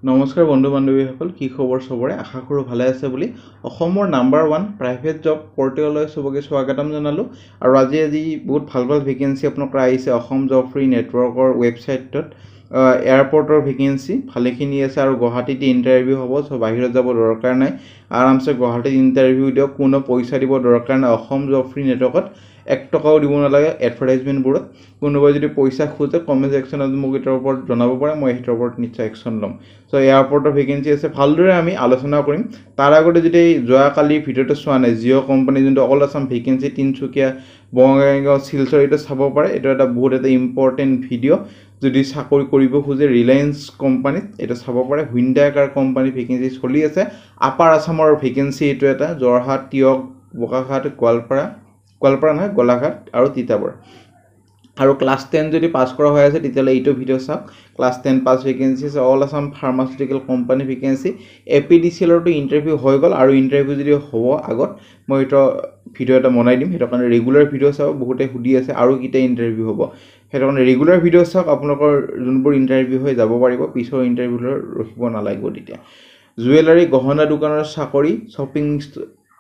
নমস্কাৰ বন্ধু বান্ধৱীসকল কি খবৰ সবৰে আশা কৰো ভালে আছে বুলি অসমৰ নাম্বাৰ 1 প্ৰাইভেট জব পৰ্টেললৈ সবকে স্বাগতম জনালো আৰু আজি বহুত ভাল ভেকেন্সি আপোনাক আহিছে অসম জব ফ্ৰী নেটৱৰ্কৰ ৱেবছাইটত এয়াৰপৰ্টৰ ভেকেন্সি ভালেখিনি আছে আৰু গুৱাহাটীতে ইন্টাৰভিউ হ'ব সো বাহিৰত যাব দৰকাৰ নাই আৰামছে গুৱাহাটীত ইন্টাৰভিউ দিও কোনো পইচা দিব দৰকাৰ নাই অসম জব ফ্ৰী নেটৱৰ্কত 1 টকাও দিব নালাগে এডভাৰটাইজমেন্ট বোৰত কোনোবা যদি পইচা খুজে কমেন্ট সেকশনত মোক এটাৰ ওপৰত জনাব পাৰে মই এটাৰ ওপৰত নিশ্চয় একশন লম সো এয়াৰপৰ্টৰ ভেকেন্সি আছে ভালদৰে আমি আলোচনা কৰিম তাৰ আগতে যদি যোৱা কালি ভিডিওটো চোৱা নাই জিও কোম্পানী যোনটো অল আসাম ভেকেন্সি তিনচুকীয়া বঙাইগাঁও শিলচৰ এটা চাব পাৰে এটা বহুত এটা ইম্পৰ্টেন্ট ভিডিও যদি চাকৰি কৰিব খুজে ৰিলায়েন্স কোম্পানীত এটা চাব পাৰে হুইন্ডাই কাৰ কোম্পানী ভেকেন্সি চলি আছে আপাৰ আসামৰ ভেকেন্সি এটো এটা জৰহাট টিয়ক বকাঘাট গোৱালপাৰা নহয় গোলাঘাট আৰু তিতাবৰ আৰু ক্লাস 10 যদি পাস কৰা হৈ আছে তেতিয়ালে এইটো ভিডিও চাওক ক্লাস 10 পাস ভেকেন্সি আছে all Assam pharmaceutical company vacancy APDCL ৰ ইন্টাৰভিউ হৈ গল আৰু ইন্টাৰভিউ যদি হ'ব আগত মই এটা ভিডিও এটা বনাই দিম হেটো কাৰণে ৰেগুলাৰ ভিডিও চাও বহুতে হুডি আছে আৰু কিটা ইন্টাৰভিউ হ'ব হেটো কাৰণে ৰেগুলাৰ ভিডিও চাওক আপোনালোকৰ যোনবোৰ ইন্টাৰভিউ হৈ যাব পাৰিব পিছৰ ইন্টাৰভিউৰ ৰখিব নালাগিব তেতিয়া জুৱেলাৰী গহনা দোকানৰ চাকৰি শপিং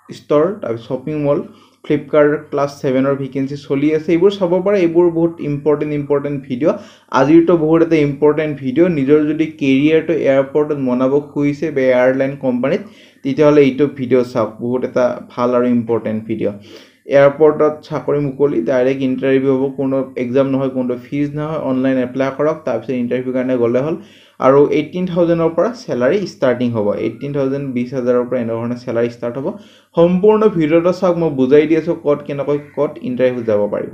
ষ্টৰ তাৰ shopping mall Flipkart class 7 or vacancy চলি আছে এইবোৰ চাব পাৰে এইবোৰ বহুত ইম্পৰ্টেন্ট ভিডিও আজিৰ তো বহুত এটা ইম্পৰ্টেন্ট ভিডিও নিজৰ যদি কেৰিয়াৰ তো এয়াৰপৰ্টত মনাব খুইছে বে এয়াৰলাইন কোম্পানীত তেতিয়াহলে এইটো ভিডিও চাওক বহুত এটা ভাল আৰু ইম্পৰ্টেন্ট ভিডিও এয়াৰপৰ্টত চাকৰি মুকলি ডাইৰেক্ট ইন্টাৰভিউ হ'ব কোনো এক্সাম নহয় কোনো ফিজ নহয় অনলাইন এপ্লাই কৰক তাৰ পিছত ইন্টাৰভিউ কাৰণে গলে হল আৰু 18000 ৰ পৰা স্যালাৰি ষ্টাৰ্টিং হ'ব 18000 20000 ৰ পৰা এনেধৰণে স্যালাৰি ষ্টাৰ্ট হ'ব সম্পূৰ্ণ ভিডিওটো চাওক মই বুজাই দি আছো কত ইন্টাৰভিউ যাব পাৰিব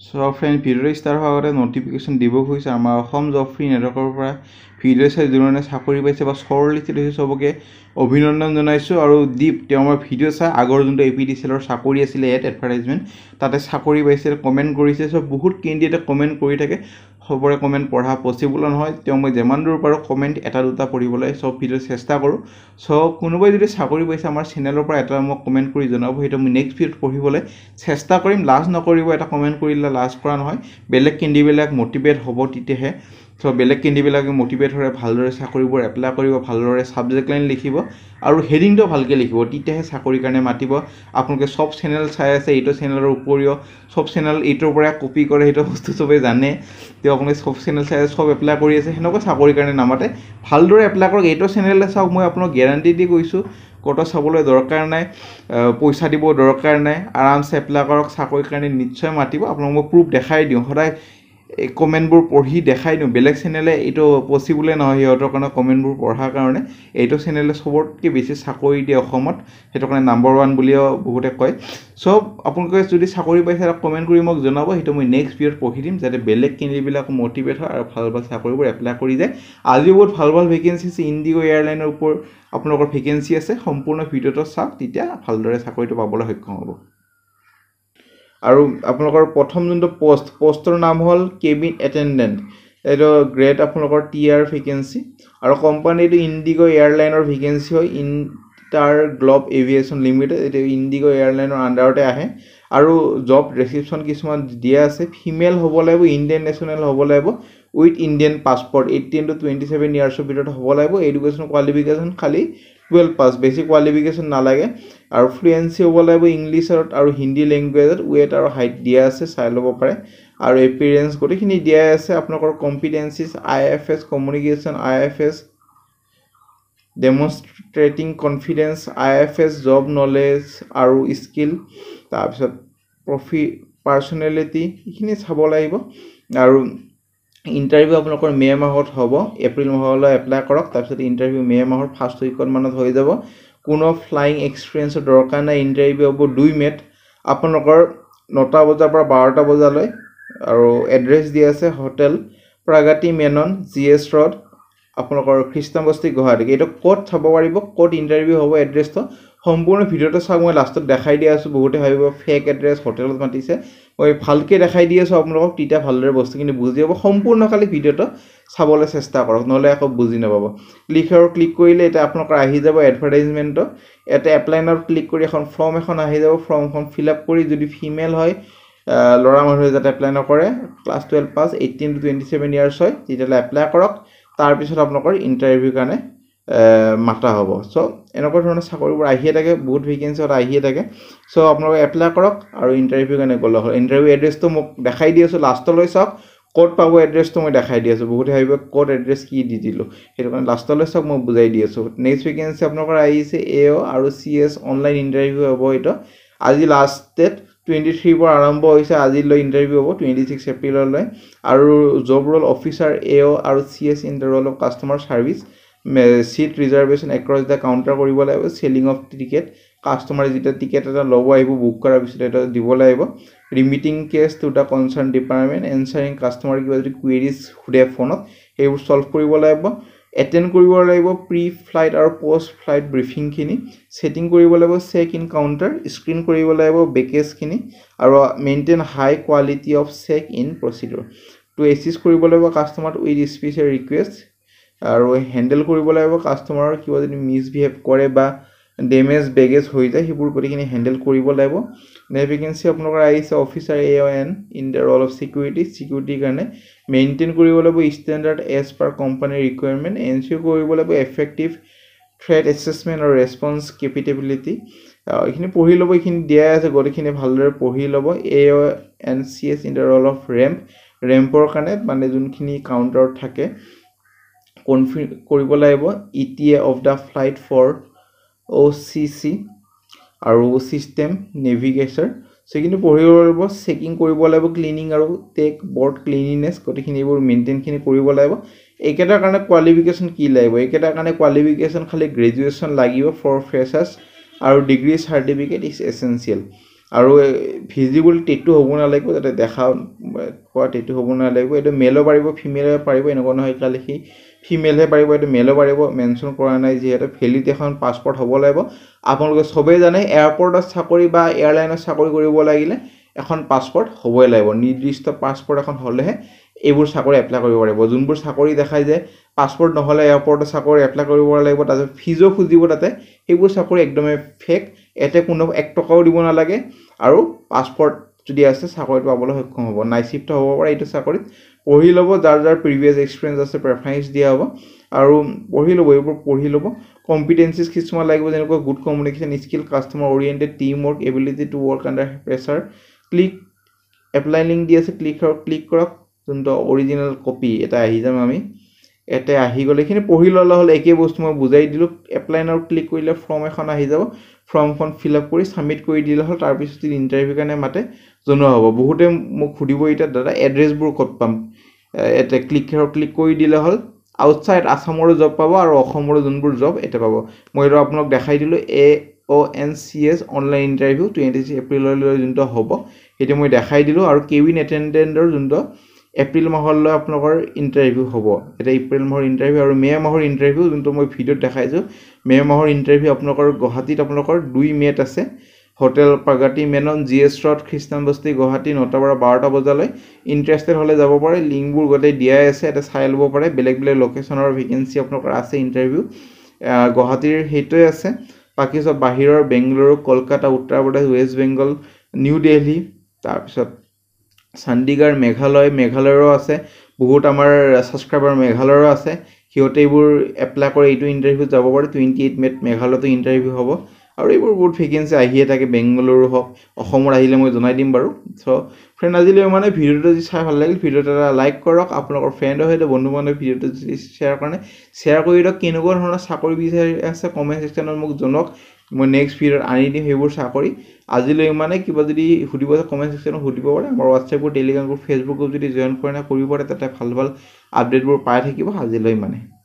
সো ফ্ৰেন্ড ভিডিও ষ্টাৰ্ট হোৱাৰ আগতে নটিফিকেশন দিব হৈছে আমাৰ অসম জব ফ্ৰী নেটৱৰ্কৰ পৰা ভিডিও চাই জুৰণে চাকৰি পাইছে বা সৰলিতে হৈছে সবকে অভিনন্দন জনাইছো আৰু দীপ তেওঁৰ ভিডিও চাই আগৰ যোনটো এপিডিসিএল ৰ চাকৰি আছিল এট এডভাৰটাইজমেন্ট তাতে চাকৰি পাইছে কমেন্ট কৰিছে সব বহুত কেণ্ডিডেটে কমেন্ট কৰি থাকে সবৰে কমেন্ট পঢ়া পসিবল নহয় তেও মই যেমান দূৰ পাৰো কমেন্ট এটা দুটা পঢ়িবলৈ সব ভিডিও চেষ্টা কৰো সো কোনোবাই যদি চাকৰি পাইছে আমাৰ চেনেলৰ পৰা এটা মোক কমেন্ট কৰি জনাব হেটো মই নেক্সট ভিডিওত পঢ়িবলৈ চেষ্টা কৰিম লাজ নকৰিব এটা কমেন্ট কৰিলে লাজ কৰা নহয় বেলেগ কেণ্ডিডেটবিলাক মোটিভেট হ'ব তিতেহে সো বেলেগ কেণ্ডিডেটবিলাকে মোটিভেট হৈ ভালদৰে চাকৰিবোৰ এপ্লাই কৰিব ভালদৰে সাবজেক্ট লাইন লিখিব আৰু হেডিংটো ভালকে লিখিব তিতেহে চাকৰি কাৰণে মাতিব আপোনালোকে সব চেনেল চাই আছে এইটো চেনেলৰ উপৰিও সব চেনেল এইটোৰ পৰা কপি কৰে হেটো বস্তু সবে জানে তেও আপোনালোকে সব চেনেল চাই সব এপ্লাই কৰি আছে হেনকা চাকৰি কাৰণে নামাতে ভালদৰে এপ্লাই কৰক এইটো চেনেললে চাওক মই আপোনাক গ্যাৰান্টি দি কৈছো কত চাবলৈ দৰকাৰ নাই পইচা দিব দৰকাৰ নাই আৰামছে এপ্লাই কৰক চাকৰি কাৰণে নিশ্চয় মাতিব আপোনাক মই প্ৰুফ দেখাই দিও সদায় কমেন্টবোৰ পঢ়ি দেখাই দিও বেলেগ চেনেলে এটো পসিবল নহয় হিয়তৰ কাৰণে কমেন্টবোৰ পঢ়াৰ কাৰণে এইটো চেনেলে সবতকে বেছি চাকৰি দিয়ে অসমত হেটো কাৰণে নাম্বাৰ 1 বুলিও বহুতে কয় সো আপোনালোকে যদি চাকৰি পাইছে এটা কমেন্ট কৰি মোক জনাব হেটো মই নেক্সট ভিডিওত পঢ়ি দিম যাতে বেলেগ কেণ্ডিডেটবিলাক মোটিভেট হয় আৰু ভাল চাকৰিবোৰ এপ্লাই কৰি যায় আজি বহুত ভাল ভেকেন্সি আছে ইন্ডিগো এয়াৰলাইনৰ ওপৰ আপোনালোকৰ ভেকেন্সি আছে সম্পূৰ্ণ ভিডিওটো চাওক তেতিয়া ভালদৰে চাকৰিটো পাবলৈ সক্ষম হ'ব আৰু আপোনালোকৰ প্ৰথম যোনটো পোষ্টৰ নাম হল কেবিন এটেন্ডেন্ট এটো গ্ৰেড আপোনালোকৰ টিআৰ ভেকেন্সি আৰু কোম্পানীটো ইন্ডিগো এয়াৰলাইনৰ ভেকেন্সি হয় ইন্টাৰ গ্লোব এভিয়েশন লিমিটেড এটো ইন্ডিগো এয়াৰলাইনৰ আন্ডাৰতে আহে আৰু জব ডেসক্ৰিপচন কিছুমান দিয়া আছে ফিমেল হ'ব লাগিব ইন্ডিয়ান নেশনাল হ'ব লাগিব উইথ ইন্ডিয়ান পাসপোর্ট 18 to 27 ইয়াৰ্সৰ ভিতৰত হ'ব লাগিব এডুকেশন কোৱালিফিকেশন খালি 12 পাস বেসিক কোৱালিফিকেশন নালাগে আৰু ফ্লুয়েন্সি হ'ব লাগিব ইংলিশত আৰু হিন্দী ল্যাঙ্গুৱেজত ওয়েট আৰু হাইট দিয়া আছে চাই ল'ব পাৰে আৰু এপিয়াৰেন্স গটেখিনি দিয়া আছে আপোনালোকৰ competencies IFS communication IFS demonstrating confidence IFS job knowledge আৰু স্কিল তাৰপিছত পাৰ্সোনালিটি ইখিনি চাব লাগিব আৰু ইন্টাৰভিউ আপোনালোকৰ মে মাহত হ'ব এপ্ৰিল মাহলৈ এপ্লাই কৰক তাৰপিছত ইন্টাৰভিউ মে মাহৰ ফাৰ্স্ট উইকত মানত হৈ যাব কোনো ফ্লাইং এক্সপেৰিয়েন্সৰ দৰকাৰ নাই ইন্টাৰভিউ হ'ব 2 মেত আপোনালোকৰ 9টা বজাৰ পৰা 12টা বজালৈ আৰু এড্ৰেছ দিয়া আছে হোটেল প্ৰাগতি মেনন জিএস ৰোড আপোনালোকৰ খ্ৰীষ্টানবস্তি গুৱাহাটী এইটো কোড চাব পাৰিব কোড ইন্টাৰভিউ হ'ব এড্ৰেছটো সম্পূৰ্ণ ভিডিওটো চাওক মই লাষ্টত দেখাই দি আছো বহুতে ভাবিব ফেক এড্ৰেছ হোটেলত মাতিছে মই ভালকে দেখাই দি আছো আপোনালোকক তিতা ভালদৰে বস্তুখিনি বুজি হ'ব সম্পূৰ্ণ খালি ভিডিওটো চাবলৈ চেষ্টা কৰক নহলে আকৌ বুজি নাপাব ক্লিক কৰিলে এটা আপোনালোকৰ আহি যাব এডভাৰটাইজমেন্টটো এটা এপ্লাইনত ক্লিক কৰি এখন ফৰ্ম এখন আহি যাব ফৰ্মখন ফিল আপ কৰি যদি ফিমেল হয় লৰা মানুহ যাতে এপ্লাই নকৰে ক্লাস 12 পাস 18 to 27 ইয়াৰ্স হয় তেতিয়ালে এপ্লাই কৰক তাৰপিছত আপোনালোকৰ ইণ্টাৰভিউ কাৰণে মাতা হ'ব চ' এনেকুৱা ধৰণৰ চাকৰিবোৰ আহিয়ে থাকে বহুত ভেকেঞ্চিত আহিয়ে থাকে চ' আপোনালোকে এপ্লাই কৰক আৰু ইণ্টাৰভিউ কাৰণে গ'লে হ'ল ইণ্টাৰভিউ এড্ৰেছটো মোক দেখাই দি আছোঁ লাষ্টলৈ চাওক ক'ত পাব এড্ৰেছটো মই দেখাই দি আছোঁ বহুতে ভাবিব ক'ত এড্ৰেছ কি দি দিলোঁ সেইটো কাৰণে লাষ্টলৈ চাওক মই বুজাই দি আছোঁ নেক্সট ভেকেঞ্চি আপোনালোকৰ আহিছে AO আৰু CS অনলাইন ইণ্টাৰভিউ হ'ব এইটো আজি লাষ্ট ডেট 23 পৰা আৰম্ভ হৈছে আজিলৈ ইণ্টাৰভিউ হ'ব 26 এপ্ৰিললৈ আৰু জব ৰোল অফিচাৰ AO আৰু CS in the role of customer service seat reservation across the counter কৰিব লাগিব চেলিং অফ টিকেট কাষ্টমাৰে যেতিয়া টিকেট এটা ল'ব আহিব বুক কৰাৰ পিছত এটা দিব লাগিব remitting cash to the concern department ensuring customer কিবা যদি কুৱেৰিজ সোধে ফোনত সেইবোৰ ছল্ভ কৰিব লাগিব এটেণ্ড কৰিব লাগিব প্ৰি ফ্লাইট আৰু পোষ্ট ফ্লাইট ব্ৰিফিংখিনি ছেটিং কৰিব লাগিব চেক ইন কাউণ্টাৰ স্ক্ৰীন কৰিব লাগিব বেকেজখিনি আৰু maintain high quality of check in procedure to assist কৰিব লাগিব কাষ্টমাৰ উইথ স্পেচিয়েল ৰিকুৱেষ্ট আৰু হেণ্ডেল কৰিব লাগিব কাষ্টমাৰৰ কিবা যদি মিছবিহেভ কৰে বা ডেমেজ বেগেজ হৈ যায় সেইবোৰ গোটেইখিনি হেণ্ডেল কৰিব লাগিব নেক্সট ভেকেঞ্চি আপোনালোকৰ আহিছে officer AON in the role of চিকিউৰিটিৰ কাৰণে মেইনটেইন কৰিব লাগিব ষ্টেণ্ডাৰ্ড এজ পাৰ কোম্পানীৰ ৰিকুৱাৰমেণ্ট এনচিঅ'ৰ কৰিব লাগিব এফেক্টিভ থ্ৰেট এছেছমেণ্ট আৰু ৰেছপন্স কেপিটেবিলিটি এইখিনি পঢ়ি ল'ব এইখিনি দিয়াই আছে গোটেইখিনি ভালদৰে পঢ়ি ল'ব AON CS in the role of ৰেম্পৰ কাৰণে মানে যোনখিনি কাউণ্টাৰত থাকে কৰিব লাগিব ETA of the flight for OCC আৰু চিষ্টেম নেভিগেশ্যন সেইখিনি পঢ়িব লাগিব চেকিং কৰিব লাগিব ক্লিনিং আৰু টেক বৰ্ড ক্লিনিনেছ গোটেইখিনি এইবোৰ মেইনটেইনখিনি কৰিব লাগিব এইকেইটাৰ কাৰণে কোৱালিফিকেশ্যন কি লাগিব এইকেইটাৰ কাৰণে কোৱালিফিকেশ্যন খালি গ্ৰেজুৱেশ্যন লাগিব ফৰ ফ্ৰেছাৰ্ছ আৰু ডিগ্ৰী চাৰ্টিফিকেট ইজ এছেঞ্চিয়েল আৰু ভিজিবল টেটু হ'ব নালাগিব যাতে দেখা পোৱা টেটু হ'ব নালাগিব এইটো মেলো পাৰিব ফিমেলো পাৰিব এনেকুৱা নহয় খালি সি ফিমেলহে পাৰিব এইটো মেলো পাৰিব মেনশ্যন কৰা নাই যিহেতু ভেলিড এখন পাছপৰ্ট হ'ব লাগিব আপোনালোকে সবেই জানে এয়াৰপৰ্টত চাকৰি বা এয়াৰলাইনত চাকৰি কৰিব লাগিলে এখন পাছপৰ্ট হ'বই লাগিব নিৰ্দিষ্ট পাছপৰ্ট এখন হ'লেহে এইবোৰ চাকৰি এপ্লাই কৰিব পাৰিব যোনবোৰ চাকৰি দেখাই যে পাছপৰ্ট নহ'লে এয়াৰপৰ্টত চাকৰি এপ্লাই কৰিব লাগিব তাৰপিছত ফিজো খুজিব তাতে সেইবোৰ চাকৰি একদমেই ফেক এতে কোনো 1 টকাও দিব নালাগে আৰু পাছপৰ্ট যদি আছে চাকৰিটো পাবলৈ সক্ষম হ'ব নাইট শ্বিফ্ট হ'ব পাৰে এইটো চাকৰিত পঢ়ি ল'ব যাৰ প্ৰিভিয়াছ এক্সপিৰিয়েঞ্চ আছে প্ৰেফাৰেঞ্চ দিয়া হ'ব আৰু পঢ়ি ল'ব এইবোৰ পঢ়ি ল'ব কম্পিটেঞ্চিজ কিছুমান লাগিব যেনেকুৱা good communication skill customer oriented team work ability to work under pressure click apply link দি আছে ক্লিক কৰক যোনটো অৰিজিনেল কপি এটা আহি যাম আমি এতে আহি গ'লে এইখিনি পঢ়ি ল'লে হ'ল একেই বস্তু মই বুজাই দিলোঁ এপ্লাই নাও ক্লিক কৰিলে ফৰ্ম এখন আহি যাব ফৰ্মখন ফিল আপ কৰি ছাবমিট কৰি দিলে হ'ল তাৰপিছত ইণ্টাৰভিউ কাৰণে মাতে জনোৱা হ'ব বহুতে মোক সুধিব এতিয়া দাদা এড্ৰেছবোৰ ক'ত পাম এতে ক্লিক কৰি দিলে হ'ল আউটসাইড আসামৰো জব পাব আৰু অসমৰো যোনবোৰ জব এটা পাব মই এইটো আপোনাক দেখাই দিলোঁ AONCS অনলাইন ইণ্টাৰভিউ 26 এপ্ৰিললৈ যোনটো হ'ব সেইটো মই দেখাই দিলোঁ আৰু কেবিন এটেণ্ডেণ্টৰ যোনটো এপ্ৰিল মাহলৈ আপোনালোকৰ ইণ্টাৰভিউ হ'ব এটা এপ্ৰিল মাহৰ ইণ্টাৰভিউ আৰু মে মাহৰ ইণ্টাৰভিউ যোনটো মই ভিডিঅ'ত দেখাইছোঁ মে মাহৰ ইণ্টাৰভিউ আপোনালোকৰ গুৱাহাটীত আপোনালোকৰ 2 মে'ত আছে হোটেল প্ৰগতি মেনন GS ৰোড খ্ৰীষ্টান বস্তি গুৱাহাটী 9টা পৰা 12টা বজালৈ ইণ্টাৰেষ্টেড হ'লে যাব পাৰে লিংকবোৰ গোটেই দিয়াই আছে এটা চাই ল'ব পাৰে বেলেগ লোকেশ্যনৰ ভেকেঞ্চি আপোনালোকৰ আছে ইণ্টাৰভিউ গুৱাহাটীৰ সেইটোৱে আছে বাকী চব বাহিৰৰ বেংগলুৰু কলকাতা উত্তৰ প্ৰদেশ ৱেষ্ট বেংগল নিউ দিল্লী তাৰপিছত চণ্ডীগড় মেঘালয়ৰো আছে বহুত আমাৰ ছাবস্ক্ৰাইবাৰ মেঘালয়ৰো আছে সিহঁতে এইবোৰ এপ্লাই কৰি এইটো ইণ্টাৰভিউত যাব পাৰে 28 মে'ত মেঘালয়তো ইণ্টাৰভিউ হ'ব আৰু এইবোৰ বহুত ভেকেঞ্চি আহিয়ে থাকে বেংগলুৰু হওক অসমৰ আহিলে মই জনাই দিম বাৰু চ' ফ্ৰেণ্ড আজিলৈ মানে ভিডিঅ'টো যদি চাই ভাল লাগিল ভিডিঅ'টো এটা লাইক কৰক আপোনালোকৰ ফ্ৰেণ্ডৰ সৈতে বন্ধু বান্ধৱ ভিডিঅ'টো যদি শ্বেয়াৰ কৰি দিয়ক কেনেকুৱা ধৰণৰ চাকৰি বিচাৰি আছে কমেণ্ট ছেকশ্যনত মোক জনাওক মই নেক্সট ভিডিঅ'ত আনি দিম সেইবোৰ চাকৰি আজিলৈ মানে কিবা যদি সুধিব আছে কমেণ্ট ছেকশ্যনত সুধিব পাৰে আমাৰ WhatsApp group Telegram group Facebook group যদি জইন কৰে না কৰিব পাৰে তাতে ভাল আপডেটবোৰ পাই থাকিব আজিলৈ মানে